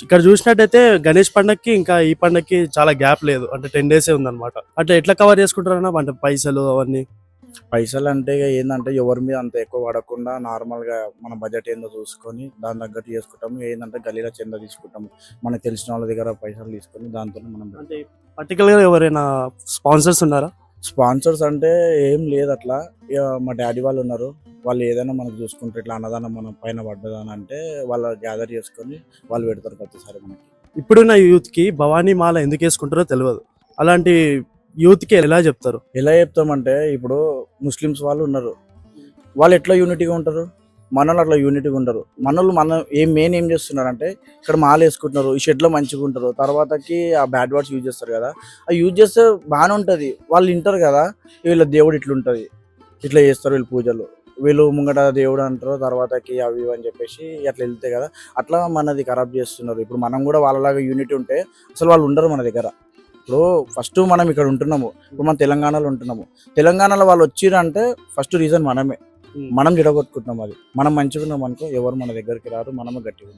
ఇక్కడ చూసినట్టయితే గణేష్ పండక్కి ఇంకా ఈ పండక్కి చాలా గ్యాప్ లేదు, అంటే 10 డేసే ఉందన్నమాట. అట్లా ఎట్లా కవర్ చేసుకుంటారన్నా అంటే పైసలు అవన్నీ? పైసలు అంటే ఇక ఏంటంటే ఎవరి మీద అంత ఎక్కువ పడకుండా నార్మల్గా మన బడ్జెట్ ఏందో చూసుకొని దాని తగ్గట్టు చేసుకుంటాము. ఏంటంటే గల్లీలో చందా తీసుకుంటాము, మనకు తెలిసిన వాళ్ళ దగ్గర పైసలు తీసుకొని దాంతో మనం అంటే పర్టికులర్ గా ఎవరైనా స్పాన్సర్స్ ఉన్నారా? స్పాన్సర్స్ అంటే ఏం లేదు అట్లా. ఇక మా డాడీ వాళ్ళు ఉన్నారు, వాళ్ళు ఏదైనా మనకు చూసుకుంటారు. ఇట్లా అన్నదానం మనం పైన పడ్డదని అంటే వాళ్ళు గ్యాదర్ చేసుకొని వాళ్ళు పెడతారు ప్రతిసారి మనకి. ఇప్పుడున్న యూత్ కి భవానీ మాల ఎందుకు వేసుకుంటారో తెలియదు. అలాంటి యూత్ కి ఎలా చెప్తారు? ఎలా చెప్తామంటే ఇప్పుడు ముస్లిమ్స్ వాళ్ళు ఉన్నారు, వాళ్ళు ఎట్లా యూనిటీగా ఉంటారు, మనోళ్ళు అట్లా యూనిటీగా ఉంటారు. మనోళ్ళు మెయిన్ ఏం చేస్తున్నారంటే ఇక్కడ మాల వేసుకుంటున్నారు, ఈ షెడ్లో మంచిగా ఉంటారు, తర్వాతకి ఆ బ్యాడ్ వర్డ్స్ యూజ్ చేస్తారు కదా, ఆ యూజ్ చేస్తే బాగానే ఉంటుంది, వాళ్ళు వింటారు కదా. వీళ్ళ దేవుడు ఇట్లుంటుంది, ఇట్లా చేస్తారు వీళ్ళు పూజలు, వీళ్ళు ముంగట దేవుడు అంటారు, తర్వాతకి అవి ఇవి అని చెప్పేసి అట్లా వెళ్తే కదా, అట్లా మనది ఖరాబ్ చేస్తున్నారు. ఇప్పుడు మనం కూడా వాళ్ళలాగా యూనిటీ ఉంటే అసలు వాళ్ళు ఉండరు మన దగ్గర. ఇప్పుడు ఫస్ట్ మనం ఇక్కడ ఉంటున్నాము, ఇప్పుడు మనం తెలంగాణలో ఉంటున్నాము, తెలంగాణలో వాళ్ళు వచ్చిరంటే ఫస్ట్ రీజన్ మనమే, మనం జడగొట్టుకుంటున్నాం. అది మనం మంచిగా ఉన్నాం అనుకో ఎవరు మన దగ్గరికి రారు, మనమే గట్టిగా